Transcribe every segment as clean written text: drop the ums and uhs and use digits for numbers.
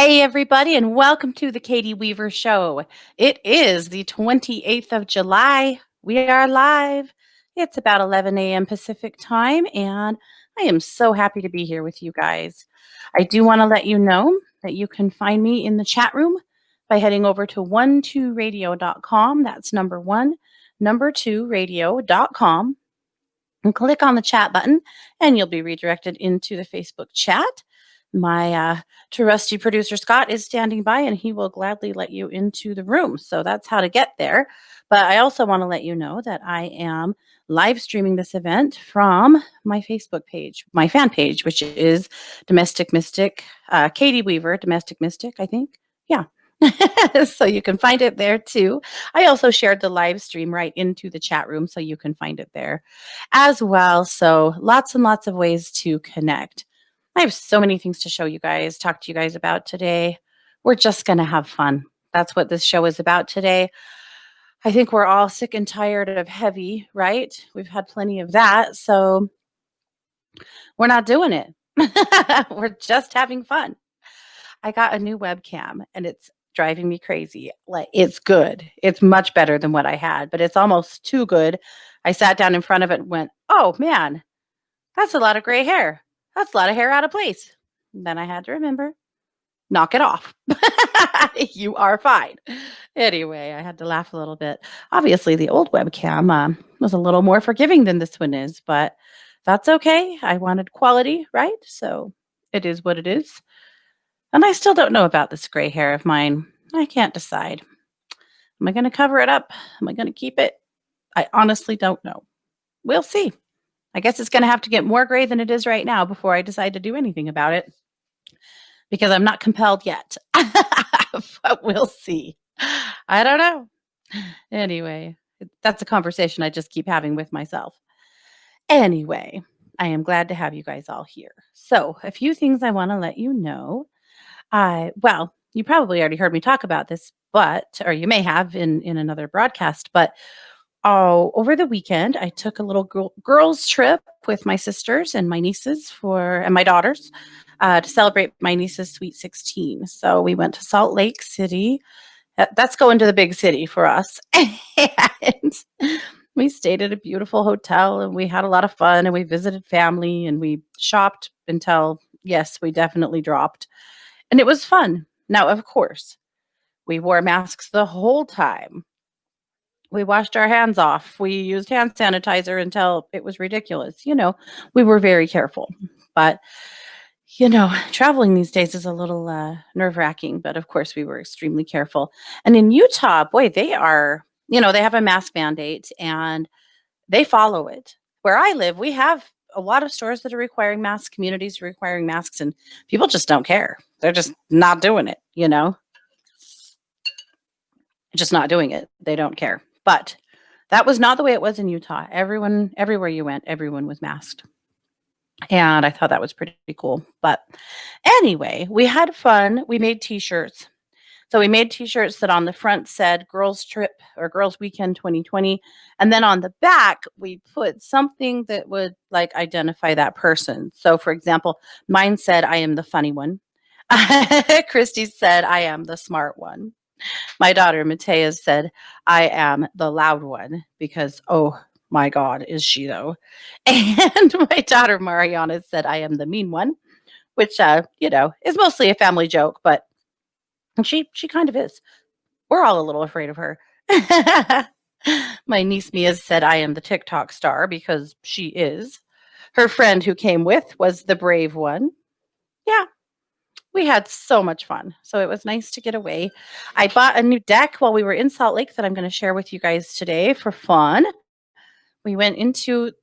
Hey, everybody, and welcome to the Katie Weaver Show. It is the 28th of July. We are live. It's about 11 a.m. Pacific time, and I am so happy to be here with you guys. I do want to let you know that you can find me in the chat room by heading over to 12radio.com. That's number one, number two radio.com. And click on the chat button, and you'll be redirected into the Facebook chat. My trusty producer Scott is standing by, and he will gladly let you into the room. So that's how to get there. But I also want to let you know that I am live streaming this event from my Facebook page, my fan page, which is Domestic Mystic, Katie Weaver, Domestic Mystic, I think. Yeah. So you can find it there too. I also shared the live stream right into the chat room, so you can find it there as well. So lots and lots of ways to connect. I have so many things to show you guys, talk to you guys about today. We're just going to have fun. That's what this show is about today. I think we're all sick and tired of heavy, right? We've had plenty of that. So we're not doing it. We're just having fun. I got a new webcam and it's driving me crazy. Like, it's good. It's much better than what I had, but it's almost too good. I sat down in front of it and went, oh man, that's a lot of gray hair. That's a lot of hair out of place. And then I had to remember, knock it off. You are fine. Anyway, I had to laugh a little bit. Obviously, the old webcam was a little more forgiving than this one is, but that's okay. I wanted quality, right? So it is what it is. And I still don't know about this gray hair of mine. I can't decide. Am I going to cover it up? Am I going to keep it? I honestly don't know. We'll see. I guess it's going to have to get more gray than it is right now before I decide to do anything about it, because I'm not compelled yet. But we'll see. I don't know. Anyway, that's a conversation I just keep having with myself. Anyway, I am glad to have you guys all here. So a few things I want to let you know. Well, you probably already heard me talk about this, or you may have in another broadcast, but over the weekend, I took a little girls trip with my sisters and my nieces and my daughters to celebrate my niece's sweet 16. So we went to Salt Lake City. That's going to the big city for us. And we stayed at a beautiful hotel and we had a lot of fun and we visited family and we shopped until, yes, we definitely dropped. And it was fun. Now, of course, we wore masks the whole time. We washed our hands off. We used hand sanitizer until it was ridiculous. We were very careful. But, traveling these days is a little nerve-wracking. But, of course, we were extremely careful. And in Utah, boy, they have a mask mandate and they follow it. Where I live, we have a lot of stores that are requiring masks, communities requiring masks, and people just don't care. They're just not doing it, Just not doing it. They don't care. But that was not the way it was in Utah. Everywhere you went, everyone was masked. And I thought that was pretty cool. But anyway, we had fun. We made t-shirts. So we made t-shirts that on the front said Girls Trip or Girls Weekend 2020. And then on the back, we put something that would identify that person. So for example, mine said, I am the funny one. Christy said, I am the smart one. My daughter, Matea, said, I am the loud one because, oh my God, is she though? And my daughter, Mariana, said, I am the mean one, which, is mostly a family joke, but she kind of is. We're all a little afraid of her. My niece Mia said, I am the TikTok star because she is. Her friend who came with was the brave one. Yeah. We had so much fun. So it was nice to get away. I bought a new deck while we were in Salt Lake that I'm going to share with you guys today for fun. We went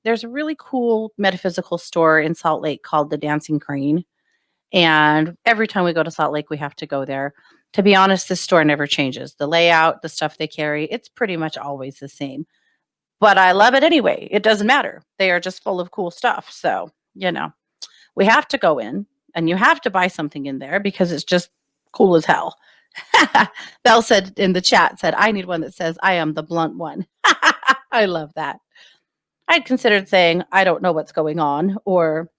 there's a really cool metaphysical store in Salt Lake called the Dancing Crane. And every time we go to Salt Lake, we have to go there. To be honest, this store never changes. The layout, the stuff they carry, it's pretty much always the same. But I love it anyway. It doesn't matter. They are just full of cool stuff. So, we have to go in. And you have to buy something in there because it's just cool as hell. Belle said in the chat, I need one that says, I am the blunt one. I love that. I'd considered saying, I don't know what's going on, or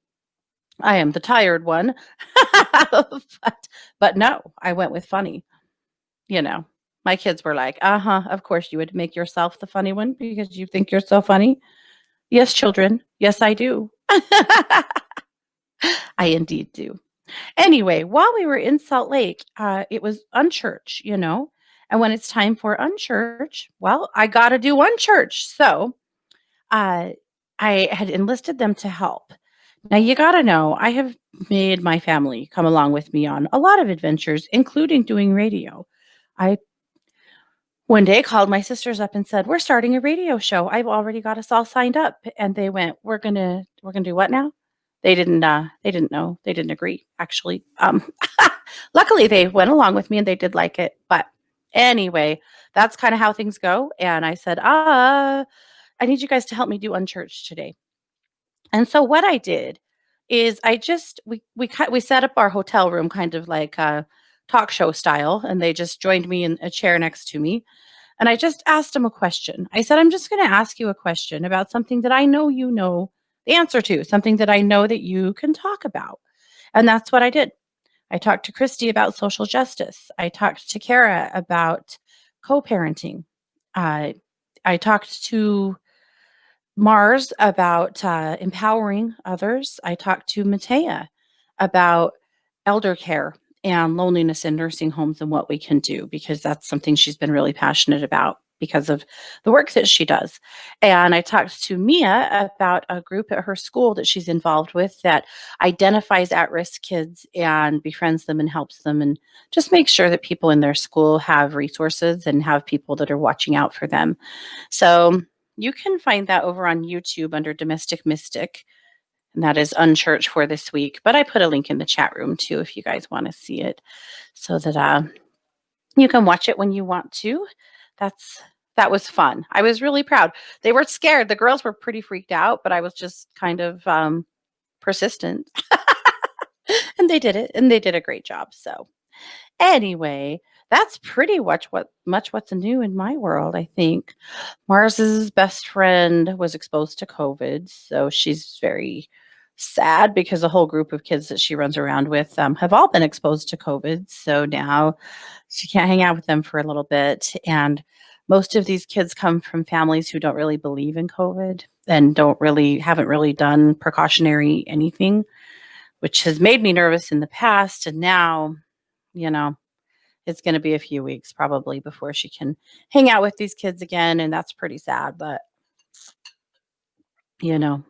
I am the tired one. But no, I went with funny, you know. My kids were like, "Uh-huh, of course you would make yourself the funny one because you think you're so funny." Yes, children. Yes, I do. I indeed do. Anyway, while we were in Salt Lake, it was unchurch, you know. And when it's time for unchurch, well, I got to do unchurch. So uh, I had enlisted them to help. Now, you got to know, I have made my family come along with me on a lot of adventures, including doing radio. I one day called my sisters up and said, "We're starting a radio show. I've already got us all signed up." And they went, "We're gonna do what now?" They didn't know. They didn't agree, actually. Luckily they went along with me and they did like it. But anyway, that's kind of how things go. And I said, I need you guys to help me do unchurched today. And so what I did is I just we set up our hotel room kind of like talk show style, and they just joined me in a chair next to me, and I just asked him a question. I said, "I'm just going to ask you a question about something that I know you know the answer to, something that I know that you can talk about." And that's what I did. I talked to Christy about social justice. I talked to Kara about co-parenting. Uh, I talked to Mars about empowering others. I talked to Matea about elder care and loneliness in nursing homes and what we can do, because that's something she's been really passionate about because of the work that she does. And I talked to Mia about a group at her school that she's involved with that identifies at risk kids and befriends them and helps them and just makes sure that people in their school have resources and have people that are watching out for them. So you can find that over on YouTube under Domestic Mystic, and that is unchurched for this week. But I put a link in the chat room too if you guys want to see it, so that you can watch it when you want to. That's that was fun. I was really proud. They were scared. The girls were pretty freaked out, but I was just kind of persistent, and they did it, and they did a great job. So anyway, that's pretty much what's new in my world, I think. Mars's best friend was exposed to COVID, so she's very sad because a whole group of kids that she runs around with have all been exposed to COVID. So now she can't hang out with them for a little bit. And most of these kids come from families who don't really believe in COVID and haven't really done precautionary anything, which has made me nervous in the past. And now, you know, it's going to be a few weeks probably before she can hang out with these kids again. And that's pretty sad. But, you know,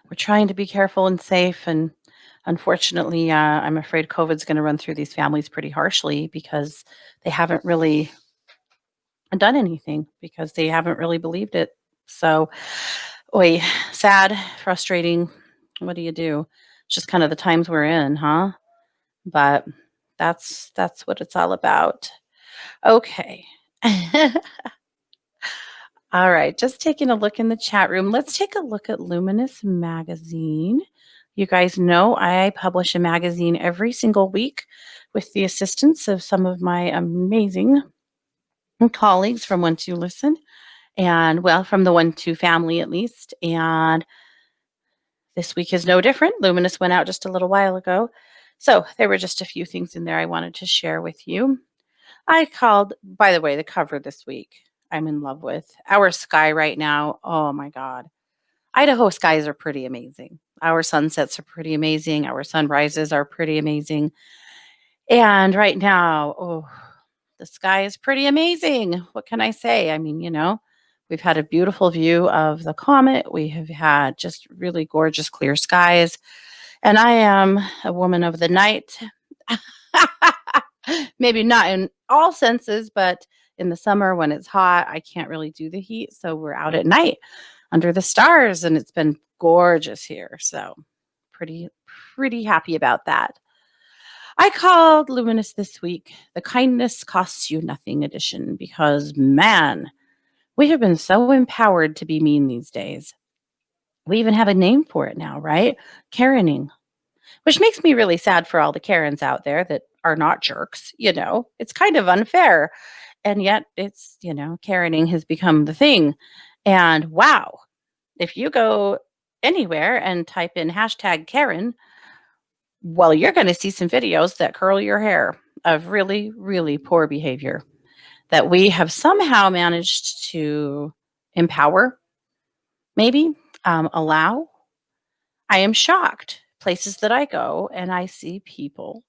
we're trying to be careful and safe. And unfortunately, I'm afraid COVID's going to run through these families pretty harshly because they haven't really done anything, because they haven't really believed it. So, oi, sad, frustrating. What do you do? It's just kind of the times we're in, huh? But that's what it's all about. Okay. All right, just taking a look in the chat room. Let's take a look at Luminous Magazine. You guys know I publish a magazine every single week with the assistance of some of my amazing colleagues from One Two Listen, and well, from the One Two family at least. And this week is no different. Luminous went out just a little while ago. So there were just a few things in there I wanted to share with you. I called, by the way, the cover this week I'm in love with. Our sky right now, oh my God. Idaho skies are pretty amazing. Our sunsets are pretty amazing. Our sunrises are pretty amazing. And right now, oh, the sky is pretty amazing. What can I say? I mean, we've had a beautiful view of the comet. We have had just really gorgeous clear skies. And I am a woman of the night. Maybe not in all senses, but in the summer when it's hot, I can't really do the heat. So we're out at night under the stars, and it's been gorgeous here. So pretty, pretty happy about that. I called Luminous this week the Kindness Costs You Nothing edition because, man, we have been so empowered to be mean these days. We even have a name for it now, right? Karening. Which makes me really sad for all the Karens out there that are not jerks. It's kind of unfair. And yet Karening has become the thing. And wow, if you go anywhere and type in hashtag Karen, Well, you're going to see some videos that curl your hair of really, really poor behavior that we have somehow managed to empower, maybe allow. I am shocked places that I go and I see people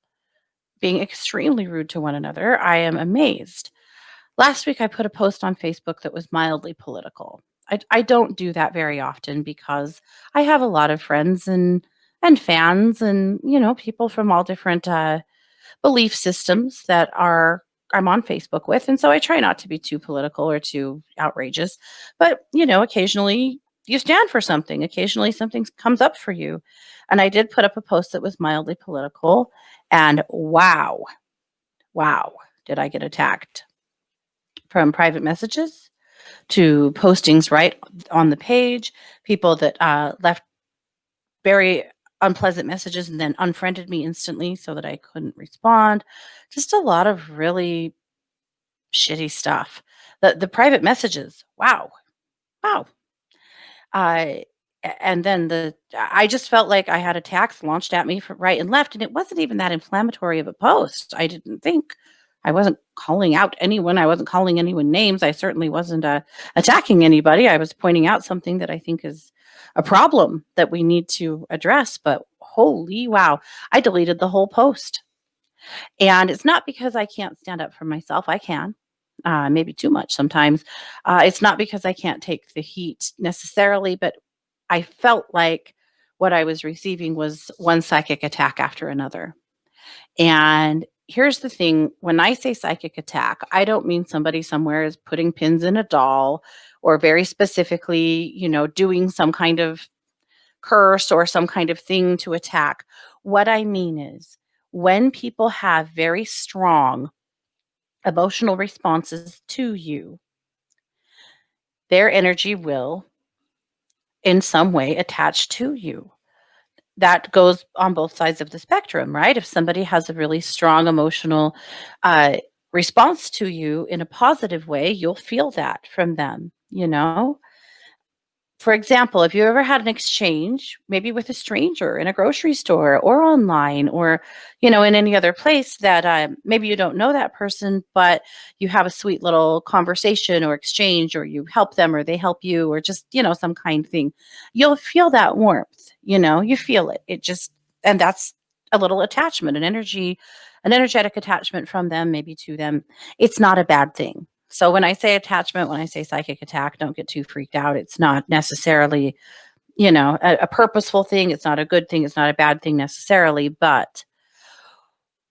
being extremely rude to one another. I am amazed. Last week, I put a post on Facebook that was mildly political. I don't do that very often because I have a lot of friends and fans and people from all different belief systems that are I'm on Facebook with, and so I try not to be too political or too outrageous. But occasionally you stand for something. Occasionally something comes up for you, and I did put up a post that was mildly political, and wow, wow, did I get attacked from private messages to postings right on the page, people that left very unpleasant messages and then unfriended me instantly so that I couldn't respond. Just a lot of really shitty stuff. The private messages, wow, wow. I and then I just felt like I had attacks launched at me from right and left, and it wasn't even that inflammatory of a post. I didn't think I wasn't calling out anyone. I wasn't calling anyone names. I certainly wasn't attacking anybody. I was pointing out something that I think is a problem that we need to address. But holy wow, I deleted the whole post. And it's not because I can't stand up for myself. I can, maybe too much sometimes. It's not because I can't take the heat necessarily, but I felt like what I was receiving was one psychic attack after another. And here's the thing, when I say psychic attack, I don't mean somebody somewhere is putting pins in a doll or very specifically, doing some kind of curse or some kind of thing to attack. What I mean is when people have very strong emotional responses to you, their energy will in some way attach to you. That goes on both sides of the spectrum, right? If somebody has a really strong emotional uh, response to you in a positive way, you'll feel that from them. For example, if you ever had an exchange, maybe with a stranger in a grocery store or online or, in any other place that maybe you don't know that person, but you have a sweet little conversation or exchange, or you help them or they help you, or just, some kind thing, you'll feel that warmth, you feel it. And that's a little attachment, an energetic attachment from them, maybe to them. It's not a bad thing. So when I say attachment, when I say psychic attack, don't get too freaked out. It's not necessarily, a purposeful thing. It's not a good thing. It's not a bad thing necessarily. But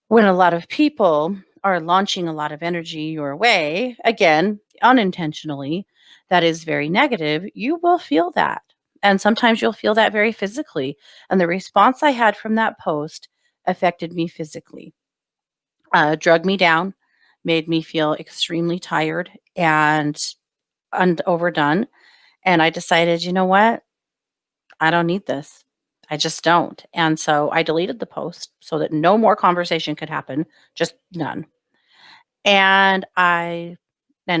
when a lot of people are launching a lot of energy your way, again, unintentionally, that is very negative, you will feel that. And sometimes you'll feel that very physically. And the response I had from that post affected me physically, drug me down, made me feel extremely tired and overdone. And I decided, you know what? I don't need this. I just don't. And so I deleted the post so that no more conversation could happen, just none. And and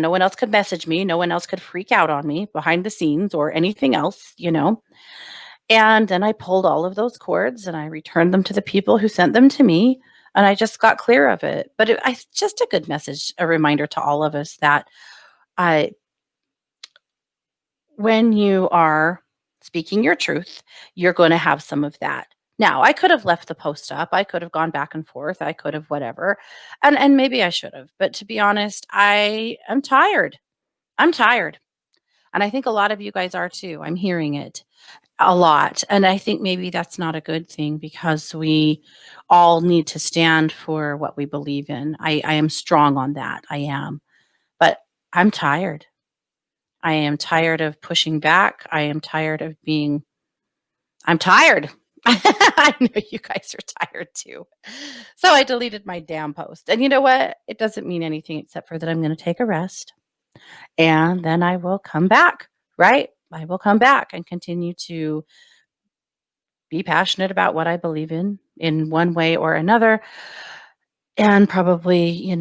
no one else could message me, no one else could freak out on me behind the scenes or anything else. And then I pulled all of those cords and I returned them to the people who sent them to me, and I just got clear of it. But it's just a good message, a reminder to all of us that I when you are speaking your truth, you're going to have some of that. Now, I could have left the post up. I could have gone back and forth. I could have whatever. And maybe I should have. But to be honest, I am tired. I'm tired. And I think a lot of you guys are too. I'm hearing it a lot. And I think maybe that's not a good thing because we all need to stand for what we believe in. I am strong on that. I am. But I'm tired. I am tired of pushing back. I'm tired. I know you guys are tired too. So I deleted my damn post. And you know what? It doesn't mean anything except for that I'm going to take a rest and then I will come back, right? I will come back and continue to be passionate about what I believe in one way or another. And probably,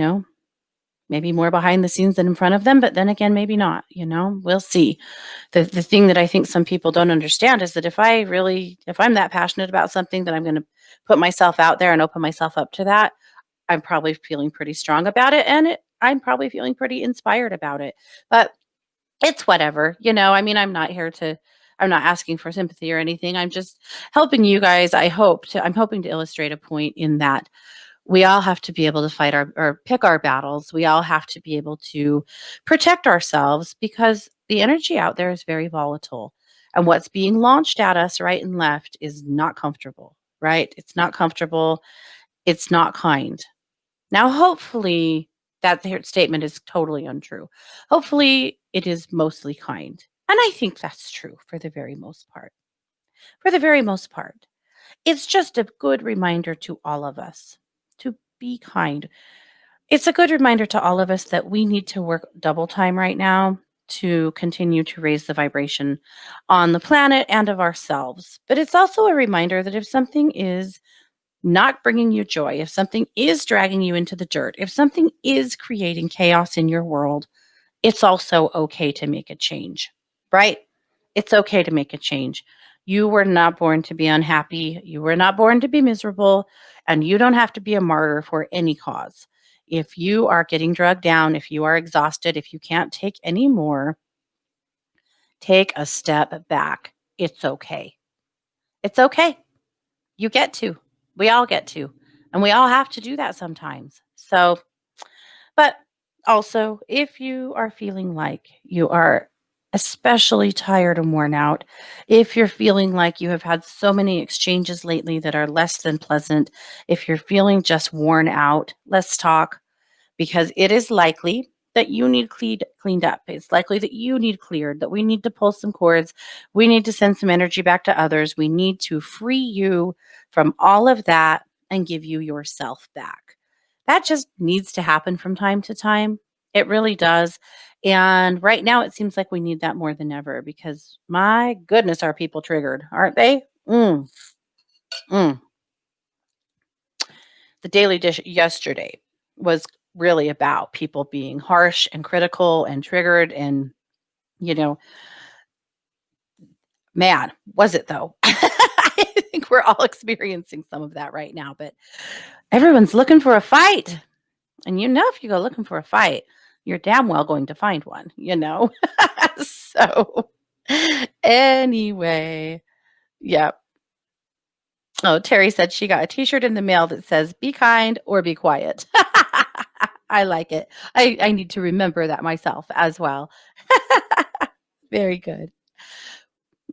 maybe more behind the scenes than in front of them, but then again, maybe not, we'll see. The thing that I think some people don't understand is that if I'm that passionate about something, that I'm going to put myself out there and open myself up to that, I'm probably feeling pretty strong about it, and I'm probably feeling pretty inspired about it. But it's whatever, I mean, I'm not asking for sympathy or anything. I'm just helping you guys. I'm hoping to illustrate a point in that we all have to be able to fight our or pick our battles. We all have to be able to protect ourselves because the energy out there is very volatile. And what's being launched at us right and left is not comfortable, right? It's not comfortable. It's not kind. Now, hopefully, that statement is totally untrue. Hopefully, it is mostly kind. And I think that's true for the very most part. For the very most part, it's just a good reminder to all of us to be kind. It's a good reminder to all of us that we need to work double time right now to continue to raise the vibration on the planet and of ourselves. But it's also a reminder that if something is not bringing you joy, if something is dragging you into the dirt, if something is creating chaos in your world, it's also okay to make a change, right? It's okay to make a change. You were not born to be unhappy. You were not born to be miserable, and you don't have to be a martyr for any cause. If you are getting drugged down, if you are exhausted, if you can't take any more, take a step back. It's okay. It's okay. You get to. We all get to. And we all have to do that sometimes. So, but also, if you are feeling like you are especially tired and worn out, if you're feeling like you have had so many exchanges lately that are less than pleasant, if you're feeling just worn out, let's talk, because it is likely that you need cleaned up. It's likely that you need cleared, that we need to pull some cords. We need to send some energy back to others. We need to free you from all of that and give you yourself back. That just needs to happen from time to time. It really does. And right now, it seems like we need that more than ever because my goodness, are people triggered, aren't they? Mm. The Daily Dish yesterday was really about people being harsh and critical and triggered and, you know, man, was it though? I think we're all experiencing some of that right now, but everyone's looking for a fight. And if you go looking for a fight, you're damn well going to find one. So anyway, yeah. Oh, Terry said she got a t-shirt in the mail that says be kind or be quiet. I like it. I need to remember that myself as well. Very good.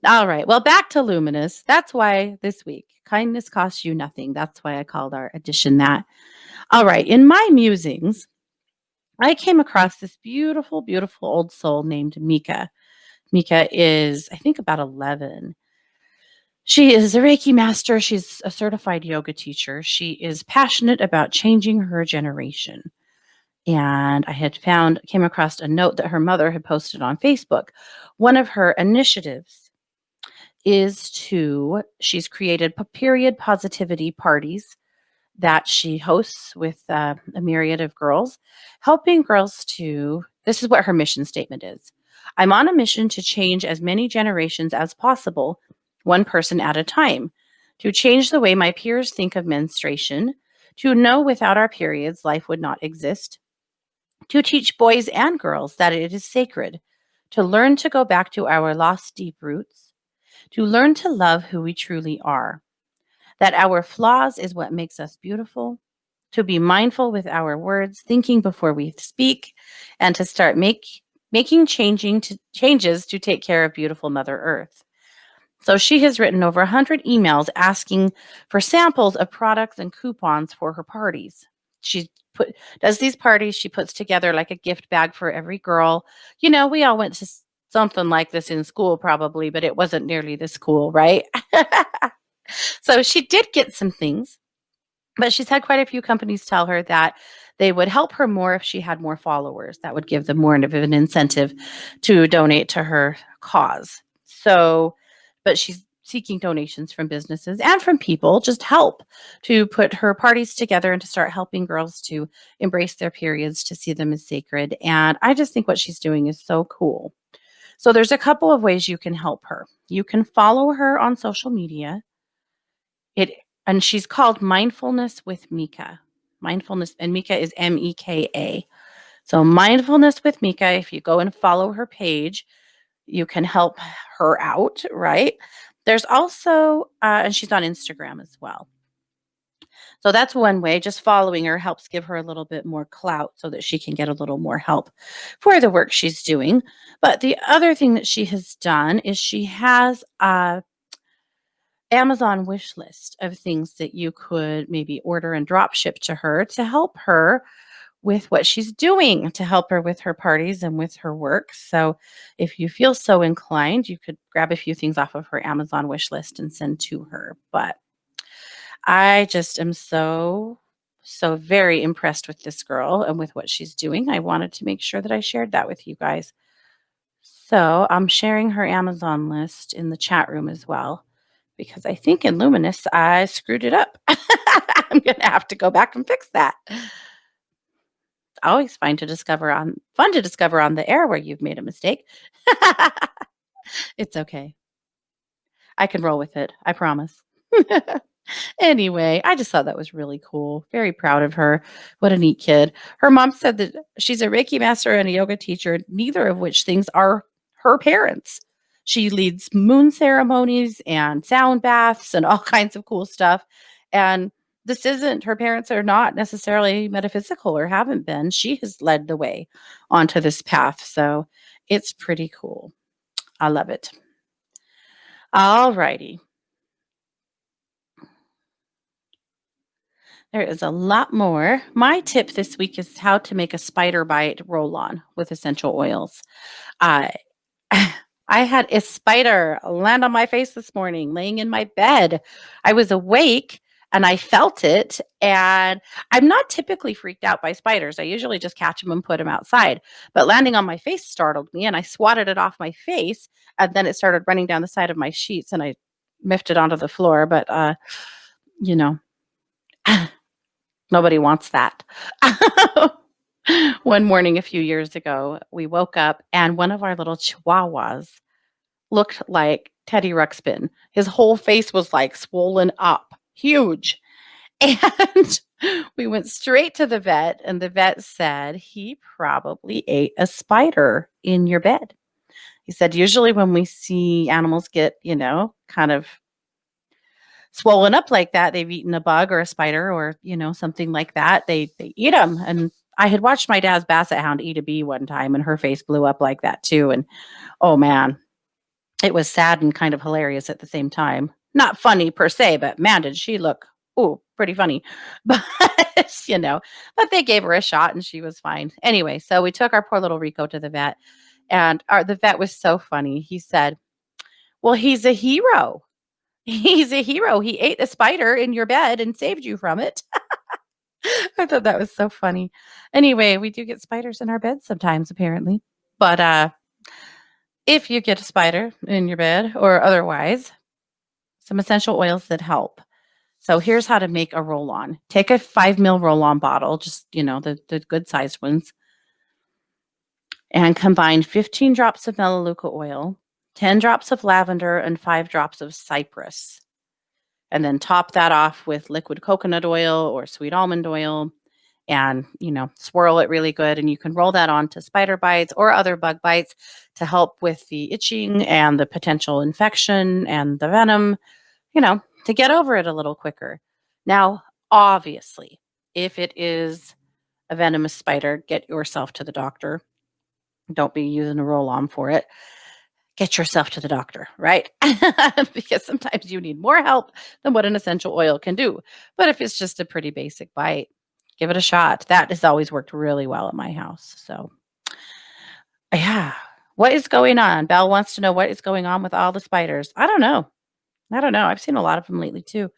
All right. Well, back to Luminous. That's why this week, kindness costs you nothing. That's why I called our edition that. All right. In my musings, I came across this beautiful, beautiful old soul named Mika. Mika is, I think, about 11. She is a Reiki master. She's a certified yoga teacher. She is passionate about changing her generation. And I came across a note that her mother had posted on Facebook. One of her initiatives she's created period positivity parties that she hosts with a myriad of girls, helping girls this is what her mission statement is. I'm on a mission to change as many generations as possible, one person at a time, to change the way my peers think of menstruation, to know without our periods life would not exist, to teach boys and girls that it is sacred, to learn to go back to our lost deep roots, to learn to love who we truly are, that our flaws is what makes us beautiful, to be mindful with our words, thinking before we speak, and to start making changes to take care of beautiful Mother Earth. So she has written over 100 emails asking for samples of products and coupons for her parties. She does these parties. She puts together like a gift bag for every girl. We all went to something like this in school probably, but it wasn't nearly this cool, right? So she did get some things, but she's had quite a few companies tell her that they would help her more if she had more followers. That would give them more of an incentive to donate to her cause. So, but she's seeking donations from businesses and from people, just help to put her parties together and to start helping girls to embrace their periods, to see them as sacred. And I just think what she's doing is so cool. So there's a couple of ways you can help her. You can follow her on social media. It and she's called Mindfulness with Mika. Mindfulness, and Mika is Meka. So Mindfulness with Mika, if you go and follow her page, you can help her out, right? There's also, and she's on Instagram as well. So that's one way. Just following her helps give her a little bit more clout so that she can get a little more help for the work she's doing. But the other thing that she has done is she has a Amazon wish list of things that you could maybe order and drop ship to her to help her with what she's doing, to help her with her parties and with her work. So if you feel so inclined, you could grab a few things off of her Amazon wish list and send to her. But I just am so very impressed with this girl and with what she's doing. I wanted to make sure that I shared that with you guys. So I'm sharing her Amazon list in the chat room as well, because I think in Luminous I screwed it up. I'm going to have to go back and fix that. Always fun to discover on the air where you've made a mistake. It's okay. I can roll with it. I promise. Anyway, I just thought that was really cool. Very proud of her. What a neat kid. Her mom said that she's a Reiki master and a yoga teacher, neither of which things are her parents. She leads moon ceremonies and sound baths and all kinds of cool stuff. And this isn't, her parents are not necessarily metaphysical or haven't been. She has led the way onto this path. So it's pretty cool. I love it. All righty. There is a lot more. My tip this week is how to make a spider bite roll on with essential oils. I I had a spider land on my face this morning, laying in my bed. I was awake and I felt it. And I'm not typically freaked out by spiders. I usually just catch them and put them outside. But landing on my face startled me, and I swatted it off my face. And then it started running down the side of my sheets, and I miffed it onto the floor. But, you know, nobody wants that. One morning a few years ago, we woke up and one of our little chihuahuas looked like Teddy Ruxpin. His whole face was like swollen up, huge. And we went straight to the vet, and the vet said he probably ate a spider in your bed. He said, usually when we see animals get, kind of swollen up like that, they've eaten a bug or a spider or, something like that. They eat them. And I had watched my dad's basset hound eat a bee one time, and her face blew up like that too. And oh man, it was sad and kind of hilarious at the same time. Not funny per se, but man, did she look, pretty funny. But, but they gave her a shot and she was fine. Anyway, so we took our poor little Rico to the vet, and the vet was so funny. He said, well, he's a hero. He's a hero. He ate a spider in your bed and saved you from it. I thought that was so funny. Anyway, we do get spiders in our beds sometimes, apparently. But if you get a spider in your bed or otherwise, some essential oils that help. So here's how to make a roll-on. Take a 5 ml roll-on bottle, just, the good sized ones, and combine 15 drops of melaleuca oil, 10 drops of lavender, and 5 drops of cypress. And then top that off with liquid coconut oil or sweet almond oil, and, swirl it really good. And you can roll that onto spider bites or other bug bites to help with the itching and the potential infection and the venom, to get over it a little quicker. Now, obviously, if it is a venomous spider, get yourself to the doctor. Don't be using a roll-on for it. Get yourself to the doctor, right? Because sometimes you need more help than what an essential oil can do. But if it's just a pretty basic bite, give it a shot. That has always worked really well at my house. So, yeah. What is going on? Belle wants to know what is going on with all the spiders. I don't know. I've seen a lot of them lately too.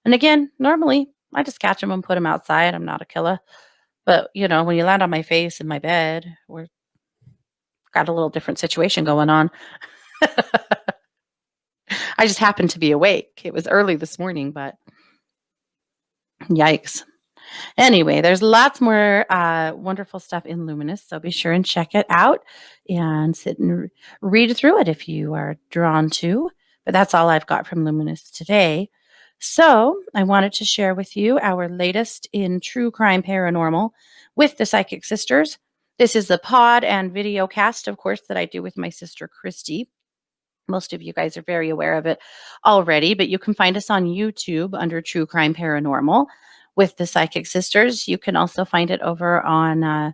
And again, normally I just catch them and put them outside. I'm not a killer. But, when you land on my face in my bed, we're got a little different situation going on. I just happened to be awake. It was early this morning, but yikes. Anyway, there's lots more wonderful stuff in Luminous, so be sure and check it out and sit and read through it if you are drawn to. But that's all I've got from Luminous today. So I wanted to share with you our latest in true crime paranormal with the Psychic Sisters. This is the pod and video cast, of course, that I do with my sister Christy. Most of you guys are very aware of it already, but you can find us on YouTube under True Crime Paranormal with the Psychic Sisters. You can also find it over on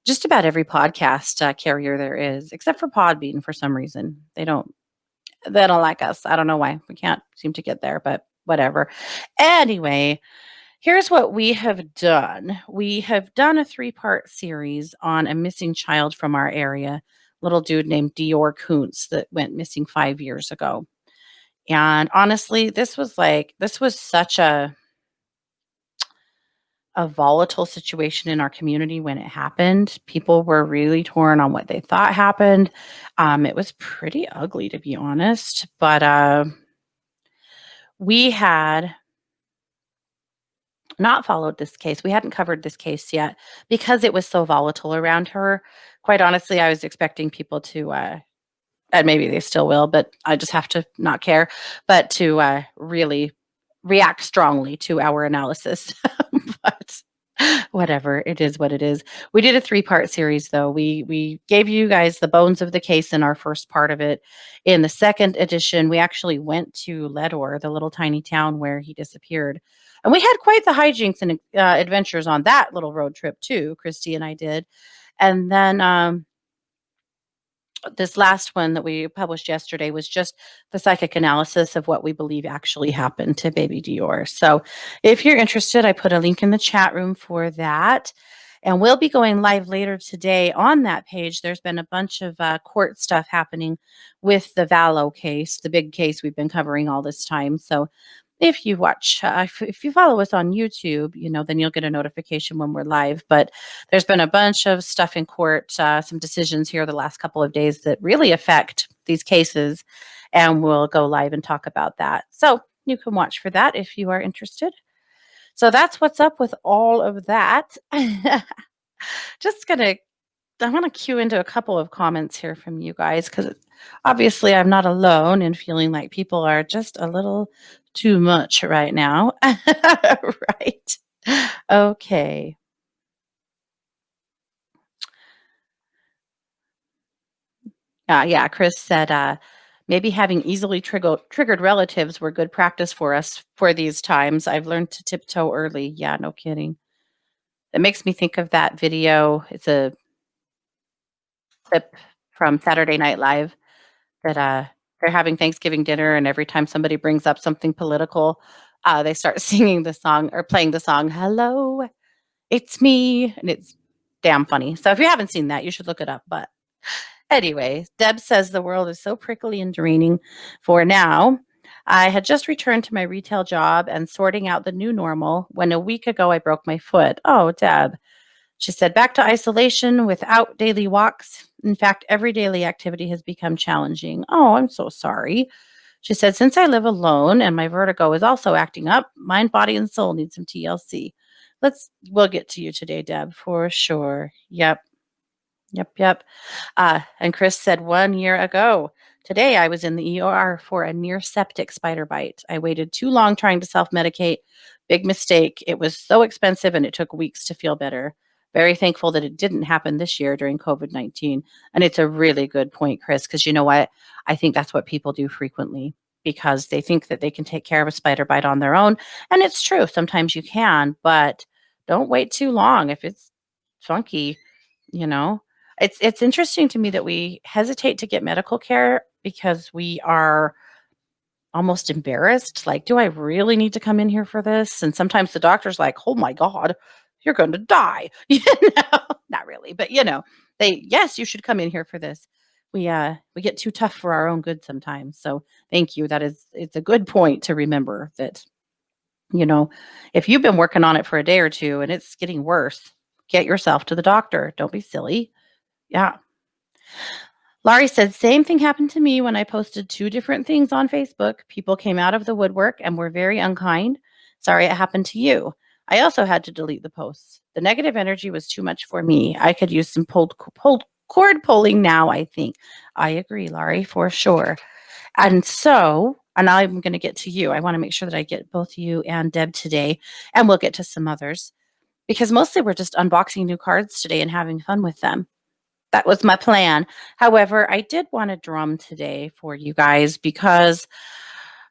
just about every podcast carrier there is, except for Podbean for some reason. They don't like us. I don't know why. We can't seem to get there, but whatever. Anyway, here's what we have done. We have done a 3-part series on a missing child from our area, little dude named Dior Kuntz that went missing 5 years ago. And honestly, this was such a volatile situation in our community when it happened. People were really torn on what they thought happened. It was pretty ugly, to be honest. But we had not followed this case. We hadn't covered this case yet because it was so volatile around her. Quite honestly, I was expecting people to, and maybe they still will, but I just have to not care, but to really react strongly to our analysis. But whatever, it is what it is. We did a 3-part series, though. We gave you guys the bones of the case in our first part of it. In the second edition, we actually went to Ledor, the little tiny town where he disappeared. And we had quite the hijinks and adventures on that little road trip, too. Christy and I did. And then this last one that we published yesterday was just the psychic analysis of what we believe actually happened to baby Dior. So if you're interested, I put a link in the chat room for that. And we'll be going live later today on that page. There's been a bunch of court stuff happening with the Vallow case, the big case we've been covering all this time. So if you watch, if you follow us on YouTube, then you'll get a notification when we're live. But there's been a bunch of stuff in court, some decisions here the last couple of days that really affect these cases, and we'll go live and talk about that. So you can watch for that if you are interested. So that's what's up with all of that. I want to cue into a couple of comments here from you guys because obviously I'm not alone in feeling like people are just a little too much right now. Right. Okay. Yeah, Chris said maybe having easily triggered relatives were good practice for us for these times. I've learned to tiptoe early. Yeah, no kidding. It makes me think of that video. It's a clip from Saturday Night Live that they're having Thanksgiving dinner, and every time somebody brings up something political, they start singing the song or playing the song, "Hello, it's me," and it's damn funny. So if you haven't seen that, you should look it up. But anyway, Deb says the world is so prickly and draining for now. I had just returned to my retail job and sorting out the new normal when a week ago I broke my foot. Oh, Deb. She said, back to isolation without daily walks. In fact, every daily activity has become challenging. Oh, I'm so sorry. She said, since I live alone and my vertigo is also acting up, mind, body, and soul need some TLC. We'll get to you today, Deb, for sure. Yep. And Chris said 1 year ago, today I was in the ER for a near septic spider bite. I waited too long trying to self-medicate. Big mistake. It was so expensive and it took weeks to feel better. Very thankful that it didn't happen this year during COVID-19. And it's a really good point, Chris, because you know what? I think that's what people do frequently because they think that they can take care of a spider bite on their own. And it's true. Sometimes you can, but don't wait too long if it's funky, you know. It's interesting to me that we hesitate to get medical care because we are almost embarrassed. Like, do I really need to come in here for this? And sometimes the doctor's like, oh my God, you're going to die. Not really, but yes, you should come in here for this. We get too tough for our own good sometimes. So thank you. It's a good point to remember that, if you've been working on it for a day or two and it's getting worse, get yourself to the doctor. Don't be silly. Yeah. Laurie said, same thing happened to me when I posted two different things on Facebook. People came out of the woodwork and were very unkind. Sorry it happened to you. I also had to delete the posts. The negative energy was too much for me. I could use some pulled cord pulling now, I think. I agree, Laurie, for sure. And I'm going to get to you. I want to make sure that I get both you and Deb today, and we'll get to some others because mostly we're just unboxing new cards today and having fun with them. That was my plan. However, I did want a drum today for you guys because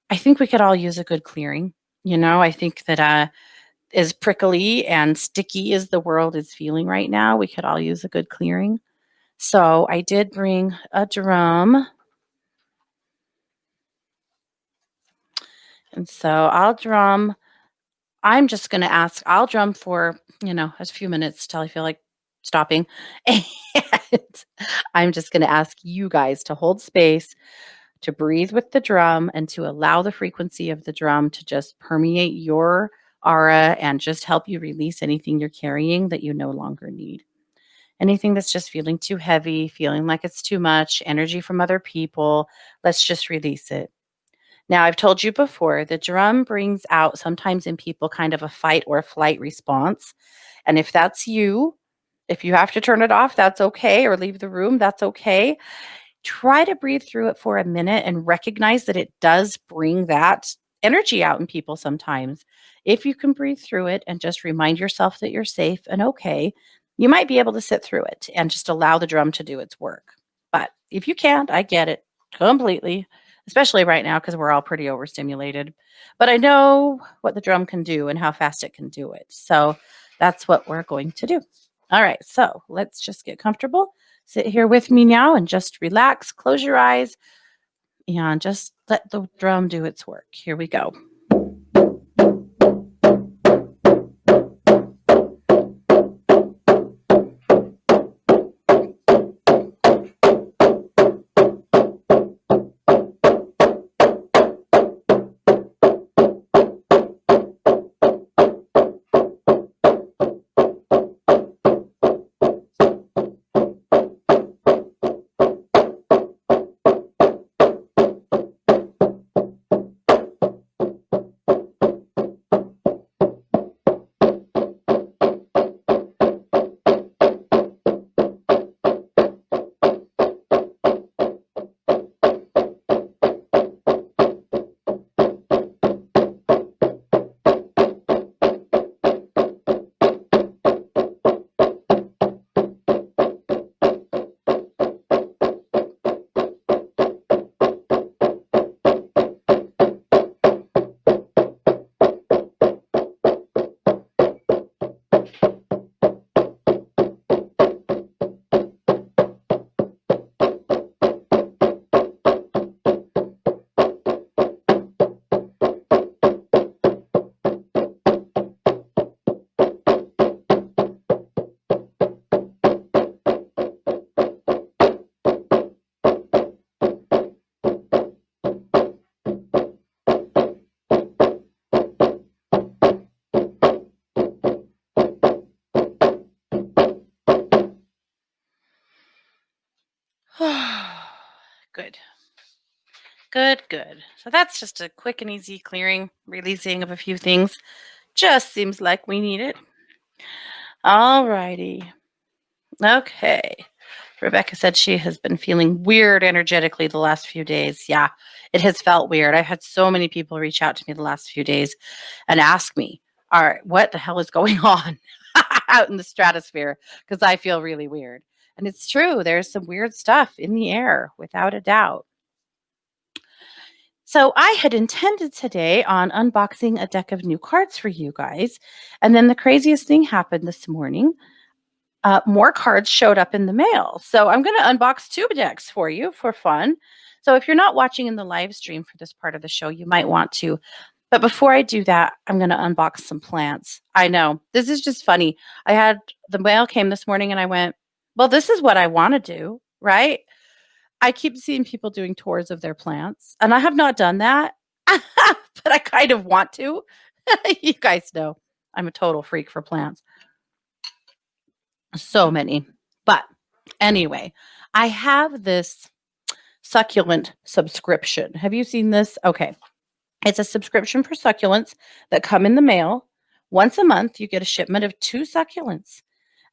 I think we could all use a good clearing. I think that as prickly and sticky as the world is feeling right now, we could all use a good clearing. So I did bring a drum. And so I'll drum. I'll drum for, a few minutes till I feel like stopping. And I'm just going to ask you guys to hold space, to breathe with the drum, and to allow the frequency of the drum to just permeate your aura and just help you release anything you're carrying that you no longer need. Anything that's just feeling too heavy, feeling like it's too much, energy from other people, let's just release it. Now, I've told you before, the drum brings out sometimes in people kind of a fight or flight response. And if that's you, if you have to turn it off, that's okay, or leave the room, that's okay. Try to breathe through it for a minute and recognize that it does bring that energy out in people sometimes. If you can breathe through it and just remind yourself that you're safe and okay, you might be able to sit through it and just allow the drum to do its work. But if you can't, I get it completely, especially right now because we're all pretty overstimulated. But I know what the drum can do and how fast it can do it. So that's what we're going to do. All right, so let's just get comfortable. Sit here with me now and just relax, close your eyes, and just let the drum do its work. Here we go. Good. Good, good. So that's just a quick and easy clearing, releasing of a few things. Just seems like we need it. All righty. Okay. Rebecca said she has been feeling weird energetically the last few days. Yeah, it has felt weird. I've had so many people reach out to me the last few days and ask me, all right, what the hell is going on out in the stratosphere? Because I feel really weird. And it's true, there's some weird stuff in the air, without a doubt. So I had intended today on unboxing a deck of new cards for you guys. And then the craziest thing happened this morning. More cards showed up in the mail. So I'm going to unbox two decks for you for fun. So if you're not watching in the live stream for this part of the show, you might want to. But before I do that, I'm going to unbox some plants. I know this is just funny. The mail came this morning and I went, well, this is what I want to do, right? I keep seeing people doing tours of their plants, and I have not done that, but I kind of want to. You guys know I'm a total freak for plants. So many. But Anyway, I have this succulent subscription. Have you seen this? Okay. It's a subscription for succulents that come in the mail. Once a month, you get a shipment of 2 succulents.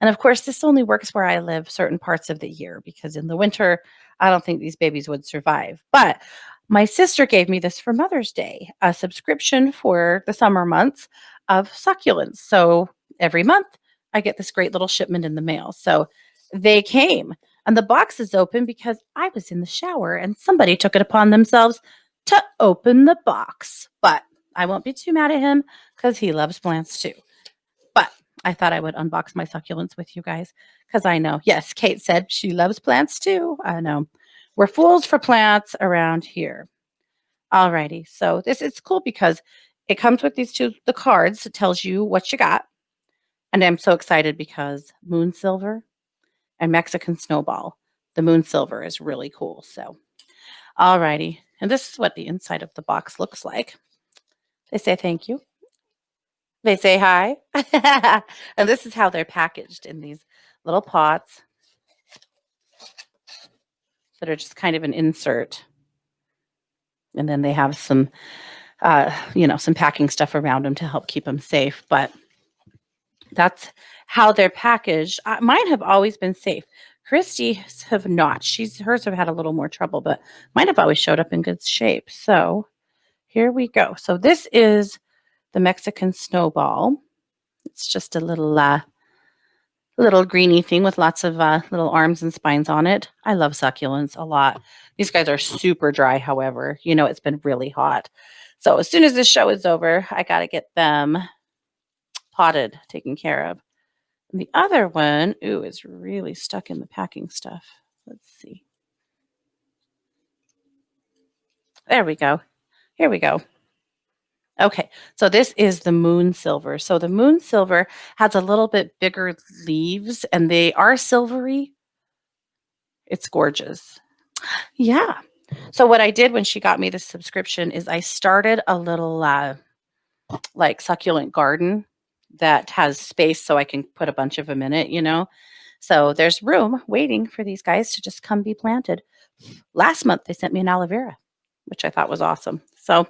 And of course, this only works where I live certain parts of the year because in the winter, I don't think these babies would survive. But my sister gave me this for Mother's Day, a subscription for the summer months of succulents. So every month, I get this great little shipment in the mail. So they came and the box is open because I was in the shower and somebody took it upon themselves to open the box. But I won't be too mad at him because he loves plants too. But I thought I would unbox my succulents with you guys because I know, yes, Kate said she loves plants too. I know. We're fools for plants around here. Alrighty. So this is cool because it comes with these two the cards. It tells you what you got. And I'm so excited because moon silver and Mexican snowball. The moon silver is really cool. So alrighty. And this is what the inside of the box looks like. They say thank you. They say hi. And this is how they're packaged in these little pots that are just kind of an insert. And then they have some, some packing stuff around them to help keep them safe. But that's how they're packaged. Mine have always been safe. Christy's have not. Hers have had a little more trouble, but mine have always showed up in good shape. So here we go. So this is the Mexican snowball. It's just a little greeny thing with lots of little arms and spines on it. I love succulents a lot. These guys are super dry, however. It's been really hot. So as soon as this show is over, I got to get them potted, taken care of. And the other one, is really stuck in the packing stuff. Let's see. There we go. Here we go. Okay, so this is the moon silver. So the moon silver has a little bit bigger leaves and they are silvery. It's gorgeous. Yeah. So what I did when she got me the subscription is I started a little succulent garden that has space so I can put a bunch of them in it. So there's room waiting for these guys to just come be planted. Last month they sent me an aloe vera, which I thought was awesome. So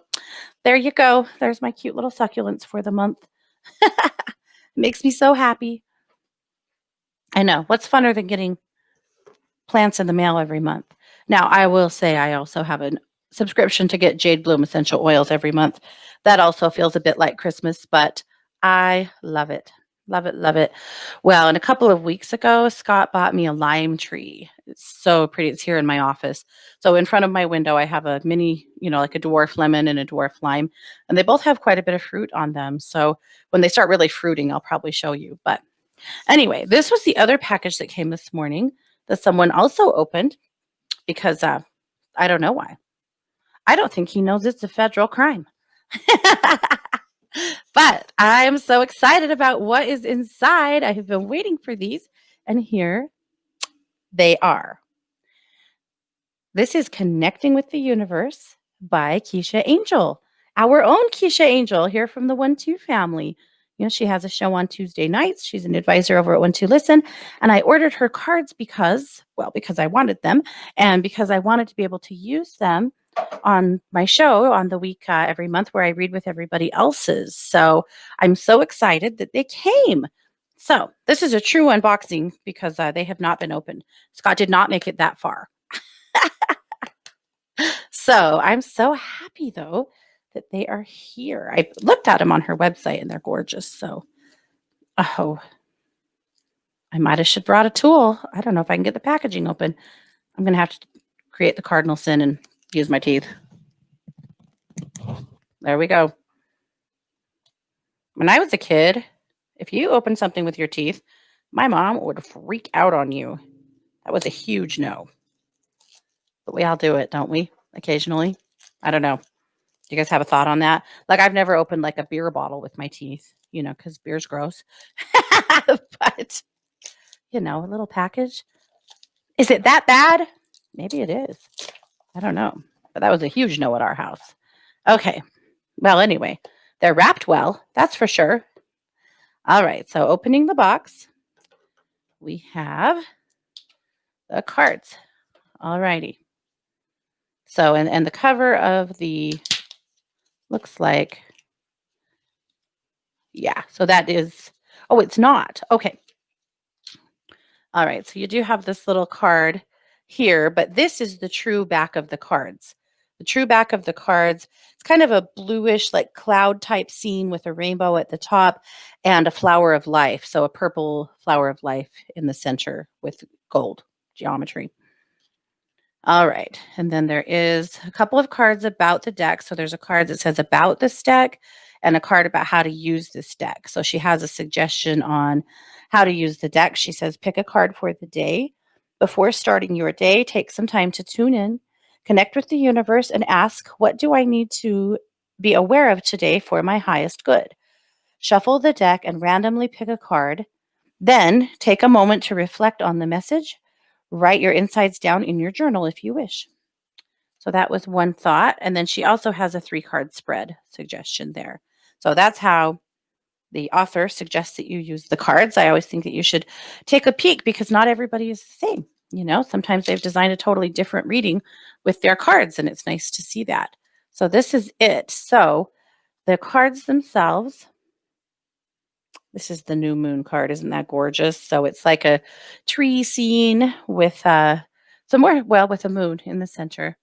there you go. There's my cute little succulents for the month. Makes me so happy. I know. What's funner than getting plants in the mail every month? Now, I will say I also have a subscription to get Jade Bloom essential oils every month. That also feels a bit like Christmas, but I love it. Love it, love it. Well, and a couple of weeks ago, Scott bought me a lime tree. It's so pretty. It's here in my office. So in front of my window, I have a mini, like a dwarf lemon and a dwarf lime, and they both have quite a bit of fruit on them. So when they start really fruiting, I'll probably show you. But anyway, this was the other package that came this morning that someone also opened because I don't know why. I don't think he knows it's a federal crime. But I am so excited about what is inside. I have been waiting for these, and here they are. This is Connecting with the Universe by Keisha Angel, our own Keisha Angel here from the 1-2 family. She has a show on Tuesday nights. She's an advisor over at 1-2 Listen. And I ordered her cards because I wanted them and because I wanted to be able to use them on my show on the week every month where I read with everybody else's. So I'm so excited that they came. So this is a true unboxing because they have not been opened. Scott did not make it that far. So I'm so happy though that they are here. I looked at them on her website and they're gorgeous. So, I might have should brought a tool. I don't know if I can get the packaging open. I'm going to have to create the cardinal sin and use my teeth. There we go. When I was a kid, if you opened something with your teeth, my mom would freak out on you. That was a huge no. But we all do it, don't we? Occasionally. I don't know. Do you guys have a thought on that? Like I've never opened like a beer bottle with my teeth, because beer's gross. But, a little package. Is it that bad? Maybe it is. I don't know. But that was a huge no at our house. Okay. Well, anyway, they're wrapped well. That's for sure. All right. So opening the box, we have the cards. All righty. So, and the cover of the looks like, yeah. So that is. Oh, it's not. Okay. All right, so you do have this little card here, but this is the true back of the cards. The true back of the cards, it's kind of a bluish, like cloud type scene with a rainbow at the top and a flower of life. So a purple flower of life in the center with gold geometry. All right. And then there is a couple of cards about the deck. So there's a card that says about this deck and a card about how to use this deck. So she has a suggestion on how to use the deck. She says, pick a card for the day. Before starting your day, take some time to tune in, connect with the universe, and ask, what do I need to be aware of today for my highest good? Shuffle the deck and randomly pick a card. Then take a moment to reflect on the message. Write your insights down in your journal if you wish. So that was one thought. And then she also has a 3-card spread suggestion there. So that's how the author suggests that you use the cards. I always think that you should take a peek because not everybody is the same. You know, sometimes they've designed a totally different reading with their cards, and it's nice to see that. So this is it. So the cards themselves, this is the new moon card. Isn't that gorgeous? So it's like a tree scene with with a moon in the center.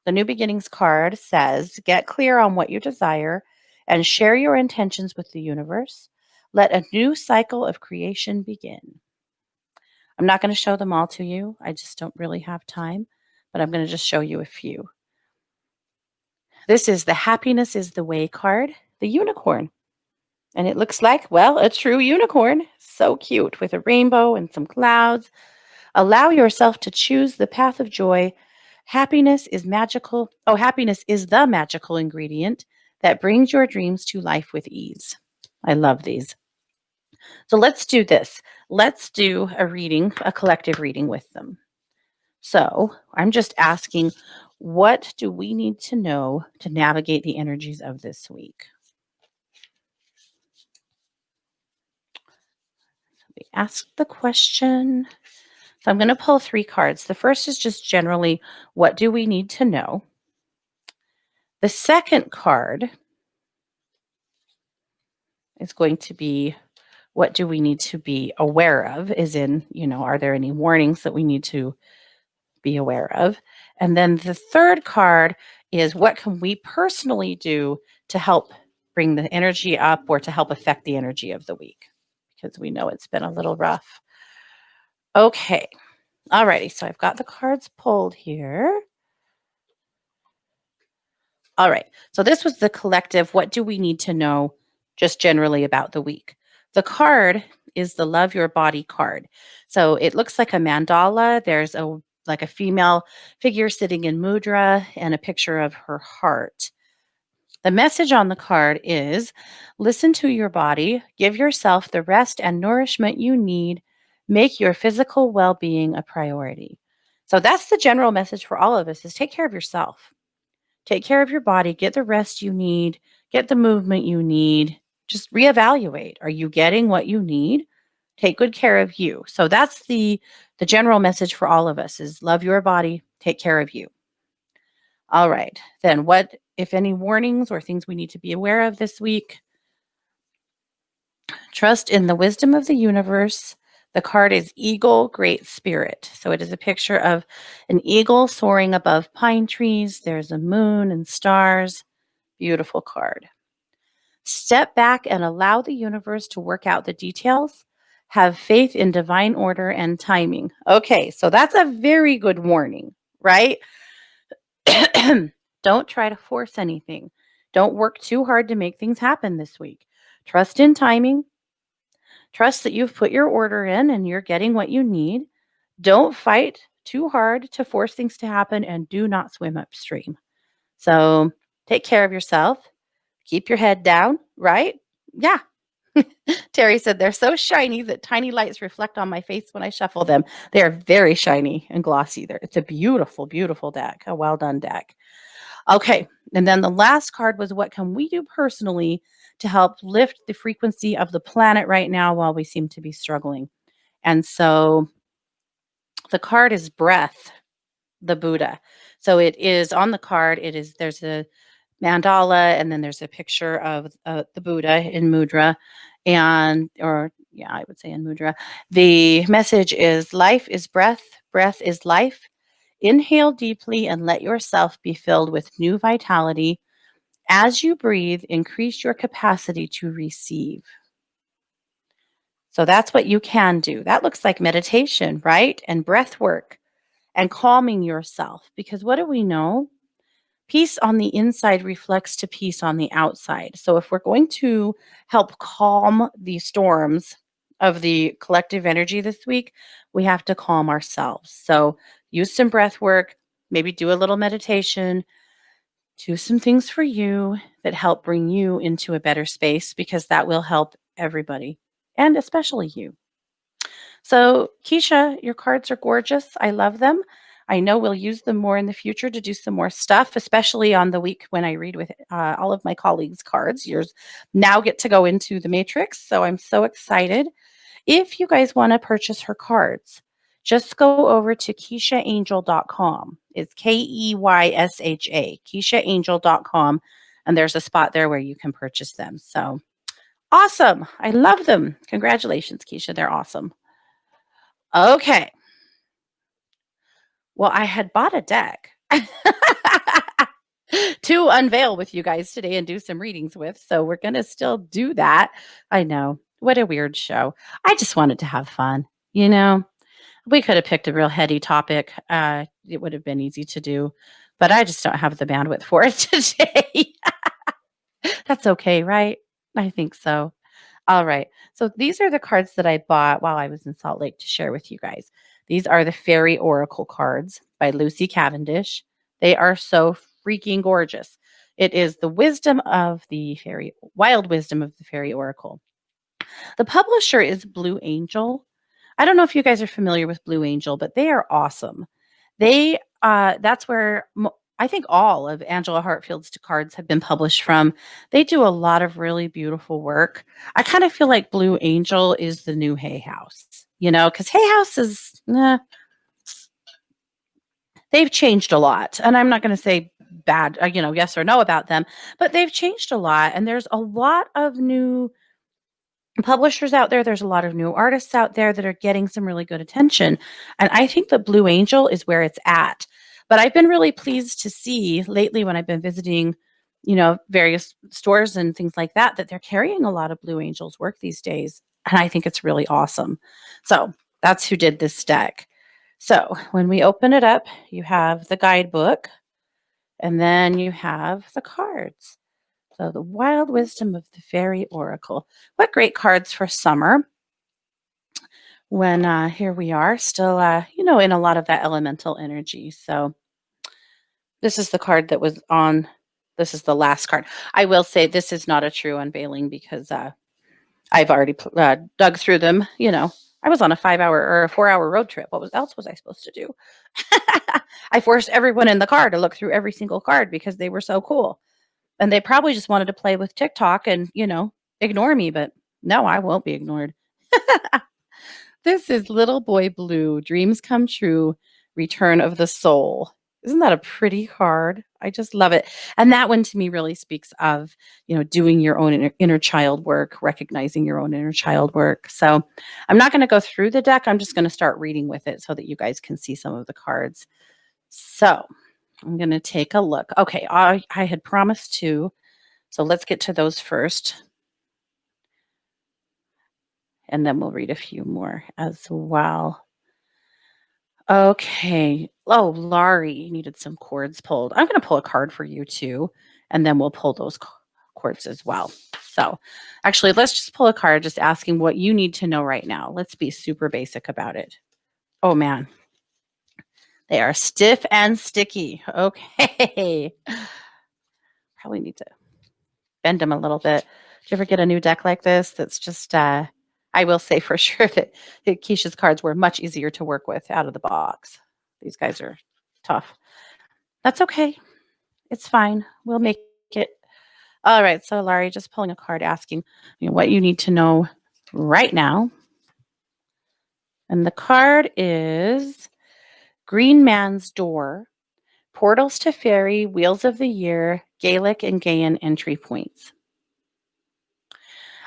The New Beginnings card says, get clear on what you desire and share your intentions with the universe. Let a new cycle of creation begin. I'm not going to show them all to you. I just don't really have time, but I'm going to just show you a few. This is the Happiness is the Way card, the unicorn. And it looks like, well, a true unicorn. So cute with a rainbow and some clouds. Allow yourself to choose the path of joy. Happiness is magical. Oh, happiness is the magical ingredient that brings your dreams to life with ease. I love these. So let's do this. Let's do a reading, a collective reading with them. So I'm just asking, what do we need to know to navigate the energies of this week? We ask the question. So I'm going to pull 3 cards. The first is just generally, what do we need to know? The second card is going to be, what do we need to be aware of? Is in, are there any warnings that we need to be aware of? And then the third card is, what can we personally do to help bring the energy up or to help affect the energy of the week? Because we know it's been a little rough. Okay. Alrighty. So I've got the cards pulled here. All right. So this was the collective. What do we need to know just generally about the week? The card is the Love Your Body card. So it looks like a mandala. There's like a female figure sitting in mudra and a picture of her heart. The message on the card is, listen to your body, give yourself the rest and nourishment you need, make your physical well-being a priority. So that's the general message for all of us, is take care of yourself. Take care of your body, get the rest you need, get the movement you need. Just reevaluate. Are you getting what you need? Take good care of you. So that's the general message for all of us, is love your body, take care of you. All right. Then what, if any, warnings or things we need to be aware of this week? Trust in the wisdom of the universe. The card is Eagle, Great Spirit. So it is a picture of an eagle soaring above pine trees. There's a moon and stars. Beautiful card. Step back and allow the universe to work out the details. Have faith in divine order and timing. Okay, so that's a very good warning, right? Don't try to force anything. Don't work too hard to make things happen this week. Trust in timing. Trust that you've put your order in and you're getting what you need. Don't fight too hard to force things to happen, and do not swim upstream. So take care of yourself. Keep your head down, right? Yeah. Terry said, they're so shiny that tiny lights reflect on my face when I shuffle them. They are very shiny and glossy there. It's a beautiful, beautiful deck, a well done deck. Okay. And then the last card was, what can we do personally to help lift the frequency of the planet right now while we seem to be struggling? And so The card is breath, the Buddha. So it is on the card. There's a mandala, and then there's a picture of the Buddha in mudra, or yeah, I would say in mudra. The message is life is breath, breath is life. Inhale deeply and let yourself be filled with new vitality. As you breathe, increase your capacity to receive. So that's what you can do. That looks like meditation, right? And breath work and calming yourself. Because what do we know? Peace on the inside reflects to peace on the outside. So if we're going to help calm the storms of the collective energy this week, we have to calm ourselves. So use some breath work, maybe do a little meditation, do some things for you that help bring you into a better space because that will help everybody and especially you. So, Keisha, your cards are gorgeous. I love them. I know we'll use them more in the future to do some more stuff, especially on the week when I read with all of my colleagues' cards. Yours now get to go into the matrix. So I'm so excited. If you guys want to purchase her cards, just go over to KeishaAngel.com. It's KEYSHA, KeishaAngel.com. And there's a spot there where you can purchase them. So awesome. I love them. Congratulations, Keisha. They're awesome. Okay. Well, I had bought a deck to unveil with you guys today and do some readings with. So we're going to still do that. I know. What a weird show. I just wanted to have fun. You know, we could have picked a real heady topic. It would have been easy to do, but I just don't have the bandwidth for it today. That's okay, right? I think so. All right. So these are the cards that I bought while I was in Salt Lake to share with you guys. These are the Fairy Oracle cards by Lucy Cavendish. They are so freaking gorgeous. It is the wisdom of the fairy, wild wisdom of the Fairy Oracle. The publisher is Blue Angel. I don't know if you guys are familiar with Blue Angel, but they are awesome. That's where I think all of Angela Hartfield's cards have been published from. They do a lot of really beautiful work. I kind of feel like Blue Angel is the new Hay House, because Hay House is, they've changed a lot. And I'm not going to say bad, yes or no about them, but they've changed a lot. And there's a lot of new publishers out there. There's a lot of new artists out there that are getting some really good attention. And I think that Blue Angel is where it's at. But I've been really pleased to see lately when I've been visiting, various stores and things like that, that they're carrying a lot of Blue Angel's work these days. And I think it's really awesome. So that's who did this deck. So when we open it up, you have the guidebook and then you have the cards. So the wild wisdom of the fairy oracle. What great cards for summer. When here we are still, in a lot of that elemental energy. So this is the card that was on. This is the last card. I will say this is not a true unveiling because I've already dug through them. I was on a 5-hour or a 4-hour road trip. What else was I supposed to do? I forced everyone in the car to look through every single card because they were so cool. And they probably just wanted to play with TikTok and, ignore me, but no, I won't be ignored. This is Little Boy Blue, Dreams Come True, Return of the Soul. Isn't that a pretty card? I just love it. And that one to me really speaks of, doing your own inner child work, recognizing your own inner child work. So I'm not going to go through the deck. I'm just going to start reading with it so that you guys can see some of the cards. So I'm going to take a look. Okay, I had promised to, so let's get to those first. And then we'll read a few more as well. Okay. Oh, Laurie needed some cords pulled. I'm going to pull a card for you too, and then we'll pull those cords as well. So actually, let's just pull a card just asking what you need to know right now. Let's be super basic about it. Oh, man. They are stiff and sticky. Okay. Probably need to bend them a little bit. Did you ever get a new deck like this that's just, I will say for sure that Keisha's cards were much easier to work with out of the box. These guys are tough. That's okay. It's fine. We'll make it. All right. So, Laurie, just pulling a card asking what you need to know right now. And the card is Green Man's Door, Portals to Fairy, Wheels of the Year, Gaelic and Gaian entry points.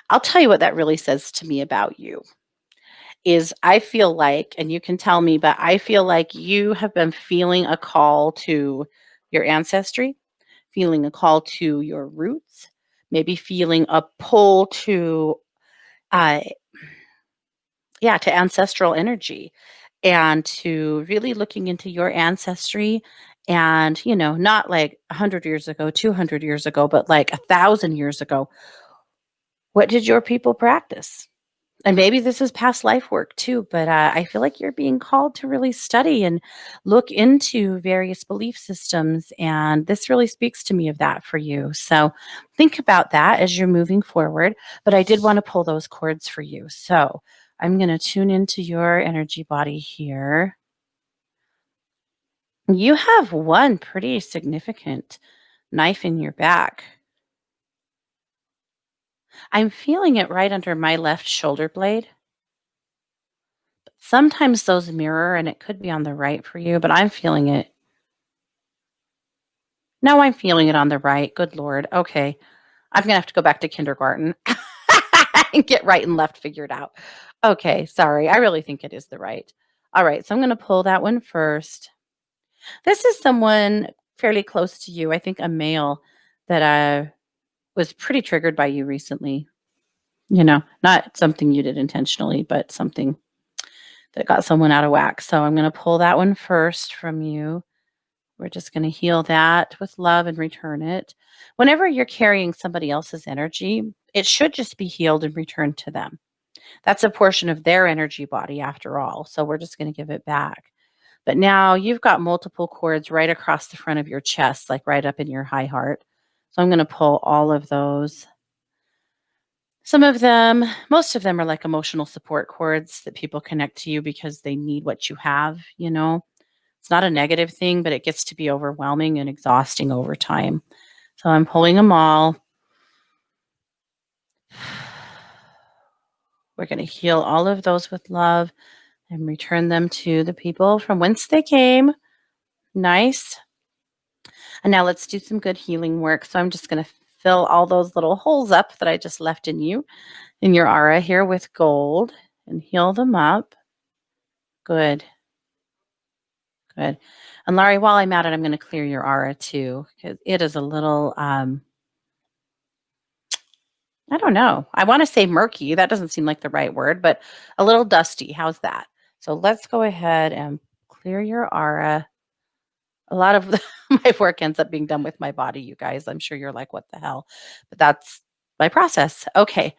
I'll tell you what that really says to me about you is I feel like, and you can tell me, but I feel like you have been feeling a call to your ancestry, feeling a call to your roots, maybe feeling a pull to, uh, yeah, to ancestral energy and to really looking into your ancestry and, not like 100 years ago, 200 years ago, but like 1,000 years ago. What did your people practice? And maybe this is past life work too, but I feel like you're being called to really study and look into various belief systems. And this really speaks to me of that for you. So think about that as you're moving forward. But I did want to pull those cords for you. So I'm going to tune into your energy body here. You have one pretty significant knife in your back. I'm feeling it right under my left shoulder blade. Sometimes those mirror and it could be on the right for you, but I'm feeling it. No, I'm feeling it on the right. Good Lord. Okay. I'm going to have to go back to kindergarten and get right and left figured out. Okay. Sorry. I really think it is the right. All right. So I'm going to pull that one first. This is someone fairly close to you. I think a male that was pretty triggered by you recently. Not something you did intentionally, but something that got someone out of whack. So I'm going to pull that one first from you. We're just going to heal that with love and return it. Whenever you're carrying somebody else's energy, it should just be healed and returned to them. That's a portion of their energy body after all. So we're just going to give it back. But now you've got multiple cords right across the front of your chest, like right up in your high heart. So I'm going to pull all of those. Some of them, most of them are like emotional support cords that people connect to you because they need what you have. It's not a negative thing, but it gets to be overwhelming and exhausting over time. So I'm pulling them all. We're going to heal all of those with love and return them to the people from whence they came. Nice. And now let's do some good healing work. So I'm just going to fill all those little holes up that I just left in your aura here with gold and heal them up. Good. Good. And Laurie, while I'm at it, I'm going to clear your aura too, because it is a little, I don't know. I want to say murky. That doesn't seem like the right word, but a little dusty. How's that? So let's go ahead and clear your aura. A lot of my work ends up being done with my body, you guys. I'm sure you're like, what the hell? But that's my process. Okay.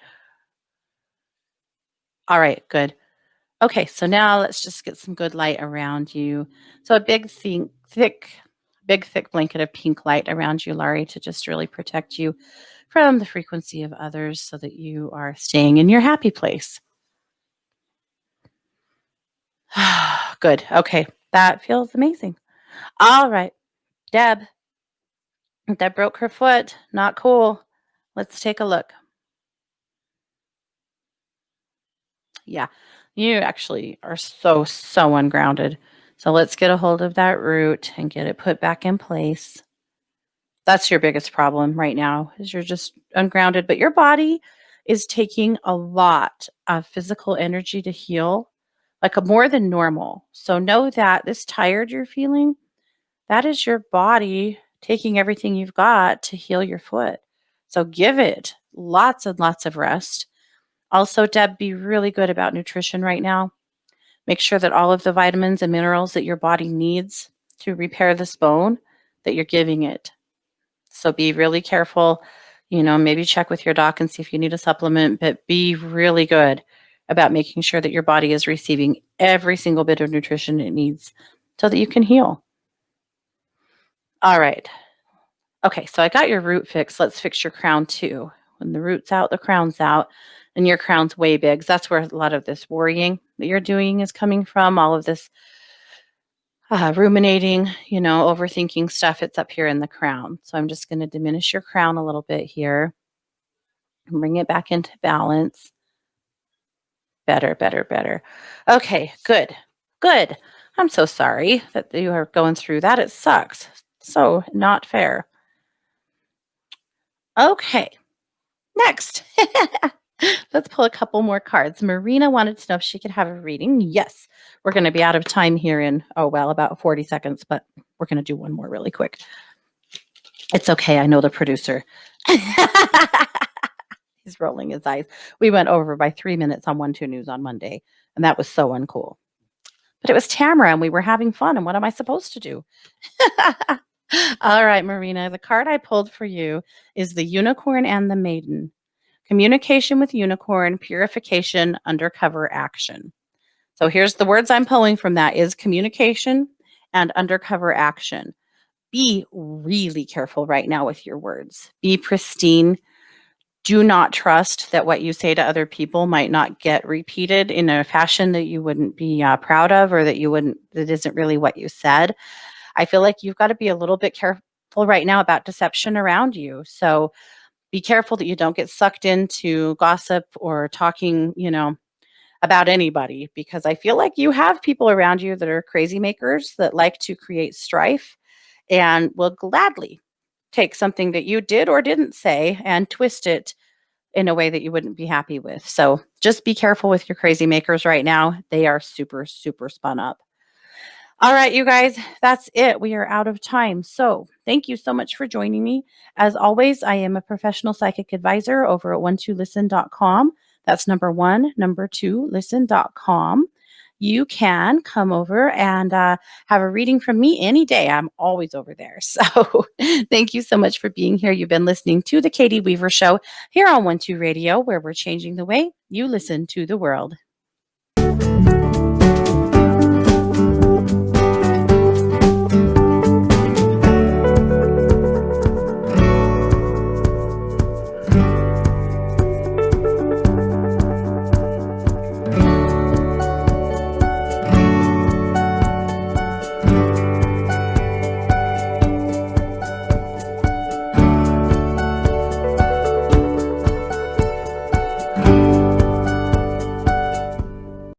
All right, good. Okay, so now let's just get some good light around you. So a big, thick blanket of pink light around you, Laurie, to just really protect you from the frequency of others so that you are staying in your happy place. Good. Okay, that feels amazing. All right, Deb. Deb broke her foot. Not cool. Let's take a look. Yeah, you actually are so ungrounded. So let's get a hold of that root and get it put back in place. That's your biggest problem right now is you're just ungrounded, but your body is taking a lot of physical energy to heal, like a more than normal. So know that this tired you're feeling, that is your body taking everything you've got to heal your foot. So give it lots and lots of rest. Also, Deb, be really good about nutrition right now. Make sure that all of the vitamins and minerals that your body needs to repair this bone, that you're giving it. So be really careful, maybe check with your doc and see if you need a supplement, but be really good about making sure that your body is receiving every single bit of nutrition it needs so that you can heal. All right. Okay, so I got your root fixed. Let's fix your crown too. When the root's out, the crown's out, and your crown's way big. That's where a lot of this worrying that you're doing is coming from, all of this ruminating, overthinking stuff. It's up here in the crown. So I'm just going to diminish your crown a little bit here and bring it back into balance. Better, better, better. Okay, good, good. I'm so sorry that you are going through that. It sucks. So not fair. Okay, next. Let's pull a couple more cards. Marina wanted to know if she could have a reading. Yes, we're going to be out of time here in, about 40 seconds, but we're going to do one more really quick. It's okay. I know the producer. He's rolling his eyes. We went over by 3 minutes on 1 2 News on Monday, and that was so uncool. But it was Tamara, and we were having fun, and what am I supposed to do? All right, Marina, the card I pulled for you is the Unicorn and the Maiden. Communication with Unicorn, purification, undercover action. So here's the words I'm pulling from that is communication and undercover action. Be really careful right now with your words. Be pristine. Do not trust that what you say to other people might not get repeated in a fashion that you wouldn't be proud of, or that isn't really what you said. I feel like you've got to be a little bit careful right now about deception around you. So be careful that you don't get sucked into gossip or talking, about anybody, because I feel like you have people around you that are crazy makers that like to create strife and will gladly take something that you did or didn't say and twist it in a way that you wouldn't be happy with. So just be careful with your crazy makers right now. They are super, super spun up. All right, you guys, that's it. We are out of time. So thank you so much for joining me. As always, I am a professional psychic advisor over at 12listen.com. That's number one, number two, listen.com. You can come over and have a reading from me any day. I'm always over there. So thank you so much for being here. You've been listening to The Katie Weaver Show here on 12 Radio, where we're changing the way you listen to the world.